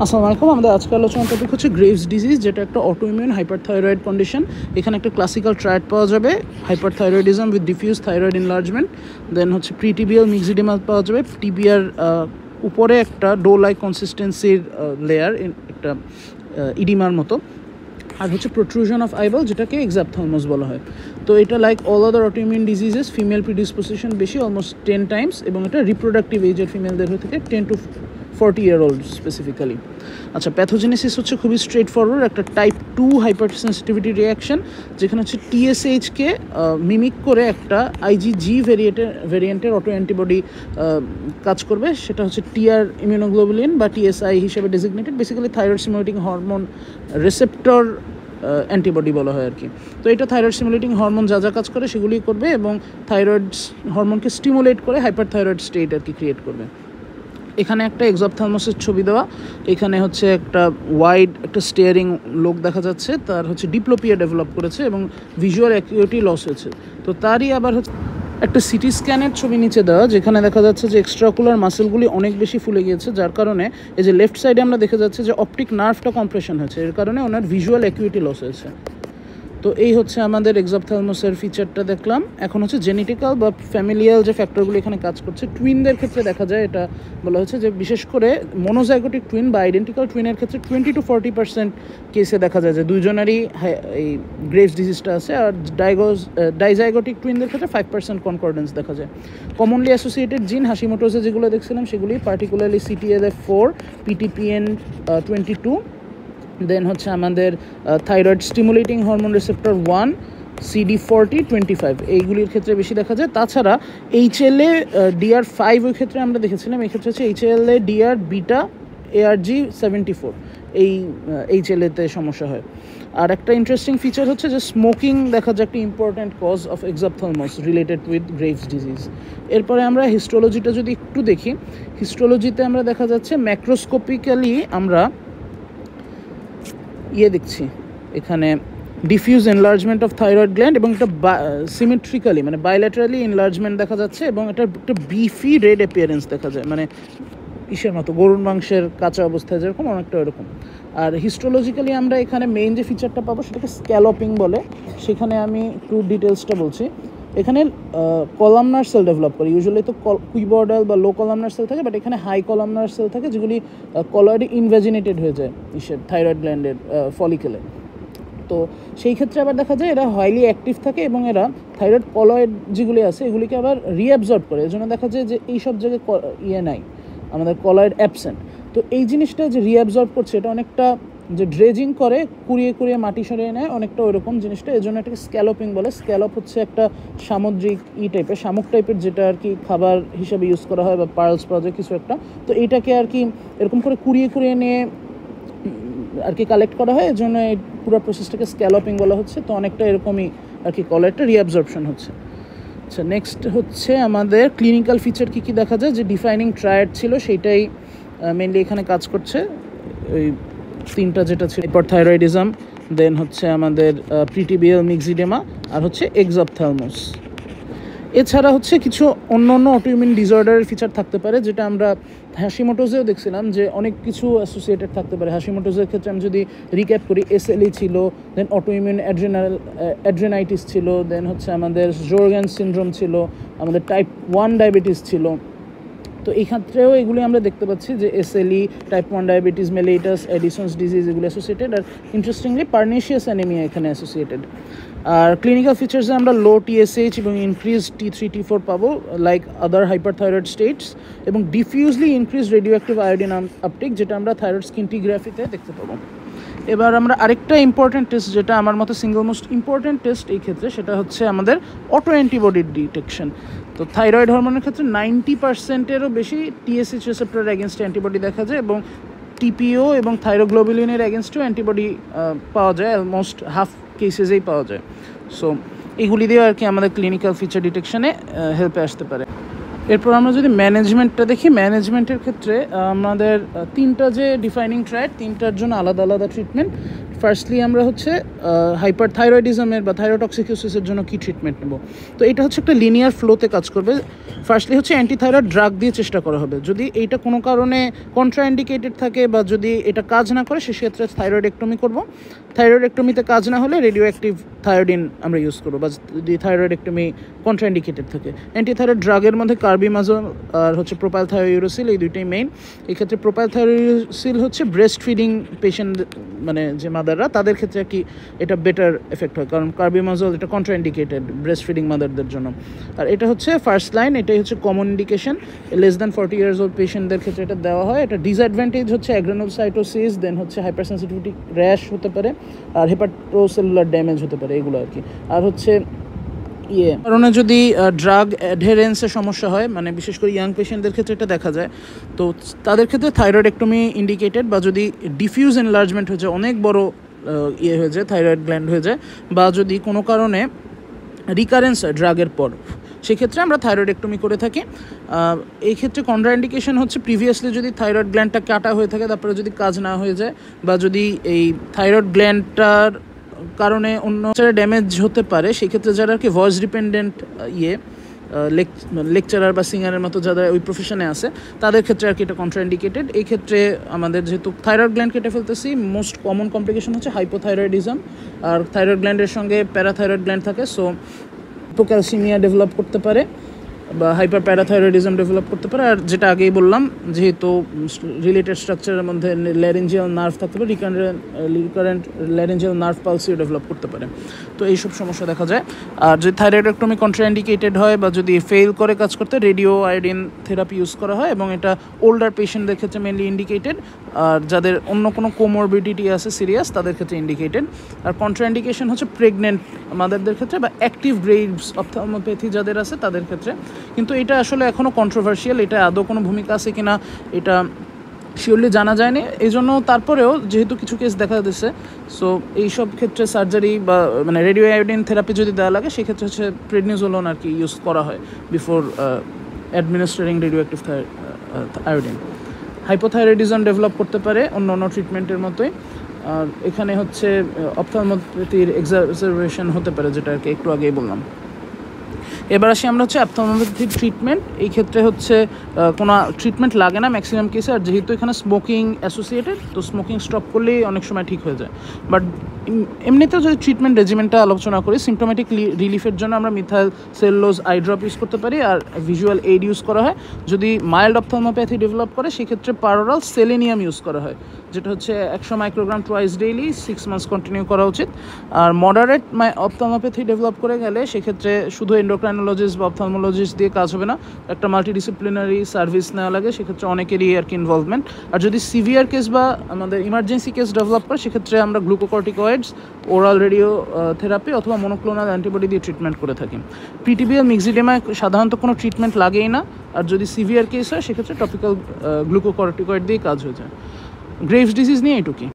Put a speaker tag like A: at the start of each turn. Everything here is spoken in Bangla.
A: আসসালামু আলাইকুম। আমাদের আজকে আলোচনার টপিক হচ্ছে গ্রেভস ডিজিজ, যেটা একটা অটোইমিউন হাইপারথাইরয়েড কন্ডিশন। এখানে একটা ক্লাসিক্যাল ট্রায়াড পাওয়া যাবে, hyperthyroidism with diffuse thyroid enlargement. Then হচ্ছে প্রিটিবিয়াল মিক্সিডিমা পাওয়া যাবে, টিবিয়ার উপরে একটা ডো লাইক কনসিস্টেন্সির লেয়ার, একটা ইডিমার মতো। আর হচ্ছে প্রোট্রুশন অফ আইবল, যেটাকে এক্সাপথ্যালমাস বলা হয়। তো এটা like all other autoimmune diseases female predisposition বেশি, অলমোস্ট 10 টাইমস, এবং এটা রিপ্রোডাক্টিভ এজের ফিমেলদের হয়ে থেকে 10 to 40 year old স্পেসিফিক্যালি। আচ্ছা, প্যাথোজেনেসিস হচ্ছে খুবই স্ট্রেট ফরওয়ার্ড, একটা টাইপ 2 হাইপার সেন্সিটিভিটি রিয়াকশন, যেখানে হচ্ছে টিএসএইচকে মিমিক করে একটা আইজিজি ভেরিয়েন্টের অটো অ্যান্টিবডি কাজ করবে। সেটা হচ্ছে টিআর ইমিউনোগ্লোবুলিন বা টিএসআই হিসেবে designated, basically thyroid stimulating hormone receptor antibody বলা হয় আর কি। তো এটা থাইরয়েড স্টিমুলেটিং হরমোন যা যা কাজ করে সেগুলি করবে, এবং থাইরয়েড হরমোনকে স্টিমুলেট করে হাইপারথাইরয়েড স্টেট আর কি ক্রিয়েট করবে। এখানে একটা এক্সোপথ্যালমাসের ছবি দেওয়া, এখানে হচ্ছে একটা ওয়াইড একটা স্টিয়ারিং লোক দেখা যাচ্ছে, তার হচ্ছে ডিপ্লোপিয়া ডেভেলপ করেছে এবং ভিজুয়াল অ্যাকিউরিটি লস হয়েছে। তো তারই আবার হচ্ছে একটা সিটি স্ক্যানের ছবি নিচে দেওয়া, যেখানে দেখা যাচ্ছে যে এক্সট্রাকুলার মাসেলগুলি অনেক বেশি ফুলে গিয়েছে, যার কারণে এই যে লেফট সাইডে আমরা দেখা যাচ্ছে যে অপটিক নার্ভটা কম্প্রেশন হয়েছে, এর কারণে ওনার ভিজুয়াল অ্যাকিউরিটি লস হয়েছে। তো এই হচ্ছে আমাদের এক্সোপথ্যালমাসের ফিচারটা দেখলাম। এখন হচ্ছে জেনেটিক্যাল বা ফ্যামিলিয়াল যে ফ্যাক্টরগুলো এখানে কাজ করছে। টুইনদের ক্ষেত্রে দেখা যায়, এটা বলা হচ্ছে যে বিশেষ করে মনোজাইগোটিক টুইন বা আইডেন্টিক্যাল টুইনের ক্ষেত্রে 20 to 40% কেসে দেখা যায় যে দুইজনেরই এই গ্রেভস ডিজিজটা আছে, আর ডাইজাইগোটিক টুইনদের ক্ষেত্রে 5% কনকর্ডেন্স দেখা যায়। কমনলি অ্যাসোসিয়েটেড জিন হাশিমোটোজে যেগুলো দেখছিলাম সেগুলি পার্টিকুলারলি CTLA4, PTPN22, দেন হচ্ছে আমাদের thyroid stimulating hormone receptor 1, CD40-25, এইগুলির ক্ষেত্রে বেশি দেখা যায়। তাছাড়া HLA DR5 ওই ক্ষেত্রে আমরা দেখেছিলাম, এই ক্ষেত্রে হচ্ছে HLA DR বিটা ARG74, এই HLA-তে সমস্যা হয়। আর একটা ইন্টারেস্টিং ফিচার হচ্ছে যে স্মোকিং দেখা যায় একটা important cause of exophthalmos related with Graves disease. এরপরে আমরা হিস্টোলজিটা যদি একটু দেখি, হিস্টোলজিতে আমরা দেখা যাচ্ছে ম্যাক্রোস্কোপিক্যালি আমরা দেখছি এখানে diffuse enlargement of thyroid gland, এবং একটা সিমেট্রিক্যালি মানে বাইল্যাটারালি এনলার্জমেন্ট দেখা যাচ্ছে, এবং এটা একটা বিফি রেড অ্যাপিয়ারেন্স দেখা যায়, মানে ইসের মতো গরুর মাংসের কাঁচা অবস্থায় যেরকম অনেকটা ওরকম। আর হিস্টোলজিক্যালি আমরা এখানে মেইন যে ফিচারটা পাবো সেটাকে স্ক্যালপিং বলে। সেখানে আমি একটু ডিটেলসটা বলছি। এখানে কলামনার সেল ডেভেলপ করে, ইউজুয়ালি তো কুইবর্ডাল বা লো কলামনার সেল থাকে, বাট এখানে হাই কলামনার সেল থাকে যেগুলি কলয়েডে ইনভ্যাজিনেটেড হয়ে যায় থাইরয়েড গ্ল্যান্ডের ফলিকেলে। তো সেই ক্ষেত্রে আবার দেখা যায় এরা হাইলি অ্যাক্টিভ থাকে, এবং এরা থাইরয়েড কলয়েড যেগুলি আছে এগুলিকে আবার রিঅ্যাবজর্ব করে। এর জন্য দেখা যায় যে এই সব জায়গায় নাই, আমাদের কলয়েড অ্যাবসেন্ট। তো এই জিনিসটা যে রিঅ্যাবজর্ব করছে, এটা অনেকটা যে ড্রেজিং করে কুড়িয়ে কুড়িয়ে মাটি সরিয়ে নেয়, অনেকটা ওইরকম জিনিসটা। এর জন্য এটাকে স্ক্যালপিং বলে। স্ক্যালপ হচ্ছে একটা সামুদ্রিক টাইপের, শামুক টাইপের, যেটা আর কি খাবার হিসাবে ইউজ করা হয়, বা পার্লস পাওয়া যায় কিছু একটা। তো এইটাকে আর কি এরকম করে কুড়িয়ে কুড়িয়ে নিয়ে আর কি কালেক্ট করা হয়, এর জন্য এই পুরো প্রসেসটাকে স্ক্যালপিং বলা হচ্ছে। তো অনেকটা এরকমই আর কি কলয়েডটা রিঅ্যাবজর্পশন হচ্ছে। আচ্ছা, নেক্সট হচ্ছে আমাদের ক্লিনিক্যাল ফিচার কী কী দেখা যায়। যে ডিফাইনিং ট্রায়াড ছিল সেইটাই মেনলি এখানে কাজ করছে। ওই তিনটা যেটা ছিল, হাইপারথাইরয়েডিজম, দেন হচ্ছে আমাদের প্রিটিবিয়াল মিক্সিডেমা, আর হচ্ছে এক্সোপথ্যালমাস। এছাড়া হচ্ছে কিছু অন্য অন্য অটোইমিউন ডিসঅর্ডারের ফিচার থাকতে পারে, যেটা আমরা হাশিমোটোজেও দেখছিলাম যে অনেক কিছু অ্যাসোসিয়েটেড থাকতে পারে। হাশিমোটোজের ক্ষেত্রে আমি যদি রিক্যাপ করি, SLE ছিল, দেন অটোইমিউন অ্যাড্রেনাইটিস ছিল, দেন হচ্ছে আমাদের জোরগ্যান সিনড্রোম ছিল, আমাদের টাইপ 1 ডায়াবেটিস ছিল। তো এই ক্ষেত্রেও এগুলি আমরা দেখতে পাচ্ছি যে SLE, type 1 diabetes, মেলেইটাস, Addison's disease এগুলি অ্যাসোসিয়েটেড। আর ইন্টারেস্টিংলি পার্নিশিয়াস অ্যানিমিয়া এখানে অ্যাসোসিয়েটেড। আর ক্লিনিক্যাল ফিচার্সে আমরা লো TSH এবং ইনক্রিজ T3 T4 পাবো, লাইক আদার হাইপারথাইরয়েড স্টেটস, এবং diffusely increase radioactive iodine uptake, যেটা আমরা থাইরয়েড স্কিনটিগ্রাফিতে দেখতে পাবো। এবার আমরা আরেকটা ইম্পর্টেন্ট টেস্ট, যেটা আমার মতে সিঙ্গল মোস্ট ইম্পর্টেন্ট টেস্ট এই ক্ষেত্রে, সেটা হচ্ছে আমাদের অটো অ্যান্টিবডির ডিটেকশন। তো থাইরয়েড হরমোনের ক্ষেত্রে 90%-এরও বেশি TSH রিসেপ্টরের এগেনস্টে অ্যান্টিবডি দেখা যায়, এবং TPO এবং থাইরোগ্লোবুলিনের এগেনস্টেও অ্যান্টিবডি পাওয়া যায়, অলমোস্ট হাফ কেসেসেই পাওয়া যায়। সো এগুলি দিয়ে আর কি আমাদের ক্লিনিক্যাল ফিচার ডিটেকশনে হেল্পে আসতে পারে। এরপর আমরা যদি ম্যানেজমেন্টটা দেখি, ম্যানেজমেন্টের ক্ষেত্রে আমাদের তিনটা যে ডিফাইনিং ট্রায়াড, তিনটার জন্য আলাদা আলাদা ট্রিটমেন্ট। ফার্স্টলি আমরা হচ্ছে হাইপারথাইরয়েডিজমের বা থাইরোটক্সিকোসিসের জন্য কী ট্রিটমেন্ট নেব। তো এটা হচ্ছে একটা লিনিয়ার ফ্লোতে কাজ করবে। ফার্স্টলি হচ্ছে অ্যান্টিথাইরয়েড ড্রাগ দিয়ে চেষ্টা করা হবে। যদি এইটা কোনো কারণে কন্ট্রাইন্ডিকেটেড থাকে বা যদি এটা কাজ না করে সেক্ষেত্রে থাইরয়েডেক্টমি করব। থাইরয়েডেক্টমিতে কাজ না হলে রেডিও অ্যাক্টিভ থায়োডিন আমরা ইউজ করবো, বা যদি থাইরয়েডেক্টমি কন্ট্রাইন্ডিকেটেড থাকে। অ্যান্টিথাইরয়েড ড্রাগের মধ্যে কার্বিমাজল আর হচ্ছে প্রোপাইলথায়োইউরোসিল, এই দুইটাই মেইন। এক্ষেত্রে প্রোপাইলথায়োইউরোসিল হচ্ছে ব্রেস্ট ফিডিং পেশেন্ট, মানে যে মাদাররা, তাদের ক্ষেত্রে আর কি এটা বেটার এফেক্ট হয়, কারণ কার্বিমাজল এটা কন্ট্রাইন্ডিকেটেড ব্রেস্ট ফিডিং মাদারদের জন্য। আর এটা হচ্ছে ফার্স্ট লাইন, এটাই হচ্ছে common indication. Less than 40 years old পেশেন্টদের ক্ষেত্রে এটা দেওয়া হয়। এটা ডিসঅ্যাডভান্টেজ হচ্ছে অ্যাগ্রানোসাইটোসিস, দেন হচ্ছে হাইপারসেন্সিটিভিটি র্যাশ হতে পারে, আর হেপাটোসেলুলার ড্যামেজ হতে পারে, এগুলো আর কি। আর হচ্ছে কারণে যদি ড্রাগ অ্যাডহেরেন্সের সমস্যা হয়, মানে বিশেষ করে ইয়াং পেশেন্টদের ক্ষেত্রে এটা দেখা যায়, তো তাদের ক্ষেত্রে থাইরয়েডেক্টমি ইন্ডিকেটেড। বা যদি ডিফিউজ এনলার্জমেন্ট হয়ে যায়, অনেক বড় হয়ে যায়, থাইরয়েড গ্ল্যান্ড হয়ে যায়, বা যদি কোনো কারণে রিকারেন্স হয় ড্রাগের পর, সেক্ষেত্রে আমরা থাইরয়েডেক্টমি করে থাকি। এই ক্ষেত্রে কন্ট্রাইন্ডিকেশন হচ্ছে প্রিভিয়াসলি যদি থাইরয়েড গ্ল্যান্ডটা কাটা হয়ে থাকে, তারপরে যদি কাজ না হয়ে যায়, বা যদি এই থাইরয়েড গ্ল্যান্ডটার কারণে অন্য ড্যামেজ হতে পারে, সেক্ষেত্রে যারা আর কি ভয়েস ডিপেন্ডেন্ট লেকচারার বা সিঙ্গারের মতো যারা ওই প্রফেশনে আছে, তাদের ক্ষেত্রে আর কি এটা কন্ট্রাইন্ডিকেটেড। এই ক্ষেত্রে আমাদের যেহেতু থাইরয়েড গ্ল্যান্ড কেটে ফেলতেছি, মোস্ট কমন কমপ্লিকেশন হচ্ছে হাইপোথাইরয়েডিজম। আর থাইরয়েড গ্ল্যান্ডের সঙ্গে প্যারাথাইরয়েড গ্ল্যান্ড থাকে, সো হিপোক্যালসিমিয়া ডেভেলপ করতে পারে বা হাইপার প্যারাথাইরয়েডিজম ডেভেলপ করতে পারে। আর যেটা আগেই বললাম, যেহেতু রিলেটেড স্ট্রাকচারের মধ্যে ল্যারিঞ্জিয়াল নার্ভ থাকতে পারে, রিকারেন্ট ল্যারিঞ্জিয়াল নার্ভ পালসিও ডেভেলপ করতে পারে। তো এইসব সমস্যা দেখা যায়। আর যদি থাইরয়েডেক্টমি কন্ট্রাইন্ডিকেটেড হয় বা যদি ফেল করে কাজ করতে, রেডিও আয়োডিন থেরাপি ইউজ করা হয়, এবং এটা ওল্ডার পেশেন্টদের ক্ষেত্রে মেনলি ইন্ডিকেটেড। আর যাদের অন্য কোনো কোমরবিডিটি আছে সিরিয়াস, তাদের ক্ষেত্রে ইন্ডিকেটেড। আর কন্ট্রাইন্ডিকেশন হচ্ছে প্রেগনেন্ট মাদারদের ক্ষেত্রে বা অ্যাক্টিভ গ্রেভস অপথ্যালমোপ্যাথি যাদের আছে তাদের ক্ষেত্রে। কিন্তু এটা আসলে এখনও কন্ট্রোভার্সিয়াল, এটা আদৌ কোনো ভূমিকা আছে কিনা এটা শিওরলি জানা যায়নি। এই জন্য তারপরেও যেহেতু কিছু কেস দেখা দিচ্ছে, সো এইসব ক্ষেত্রে সার্জারি বা মানে রেডিও আয়োডিন থেরাপি যদি দেওয়া লাগে, সেক্ষেত্রে হচ্ছে প্রেডনিজোলোন আর কি ইউজ করা হয় before administrating radioactive iodine. Hypothyroidism develop করতে পারে অন্য ট্রিটমেন্টের মতোই। আর এখানে হচ্ছে অপথ্যালমোপ্যাথির এক্সারবেশন হতে পারে, যেটা আর কি একটু আগেই বললাম। এবার আসি আমরা হচ্ছে অপথ্যালমোপ্যাথির ট্রিটমেন্ট। এই ক্ষেত্রে হচ্ছে কোনো ট্রিটমেন্ট লাগে না ম্যাক্সিমাম কেসে। আর যেহেতু এখানে স্মোকিং অ্যাসোসিয়েটেড, তো স্মোকিং স্টপ করলেই অনেক সময় ঠিক হয়ে যায়। বাট এমনিতেও যদি ট্রিটমেন্ট রেজিমেন্টটা আলোচনা করি, সিমটোমেটিক রিলিফের জন্য আমরা methyl cellulose I drop use করতে পারি, আর ভিজুয়াল এইড ইউজ করা হয়। যদি মাইল্ড অপথ্যালমোপ্যাথি ডেভেলপ করে, সেক্ষেত্রে পারোরাল সেলেনিয়াম ইউজ করা হয়, যেটা হচ্ছে 100 microgram twice daily 6 months continue করা উচিত। আর মডারেট অপথ্যালমোপ্যাথি ডেভেলপ করে গেলে, সেক্ষেত্রে শুধু এন্ডোক্রাইনোলজিস্ট বা অপথ্যালমোলজিস্ট দিয়ে কাজ হবে না, একটা মাল্টিডিসিপ্লিনারি সার্ভিস নেওয়া লাগে, সেক্ষেত্রে অনেকেরই আর কি ইনভলভমেন্ট। আর যদি সিভিয়ার কেস বা আমাদের ইমার্জেন্সি কেস ডেভেলপ করে, সেক্ষেত্রে আমরা গ্লুকোকর্টিকয়েডস, ওরাল রেডিও থেরাপি অথবা মনোক্লোনাল অ্যান্টিবডি দিয়ে ট্রিটমেন্ট করে থাকি। পিটিবিএল মিক্সিডেমায় সাধারণত কোনো ট্রিটমেন্ট লাগেই না। আর যদি সিভিয়ার কেস হয়, সেক্ষেত্রে টপিক্যাল গ্লুকোকর্টিকয়েড দিয়ে কাজ হয়ে যায়। গ্রেভস ডিজিজ নিয়ে এটুকুই।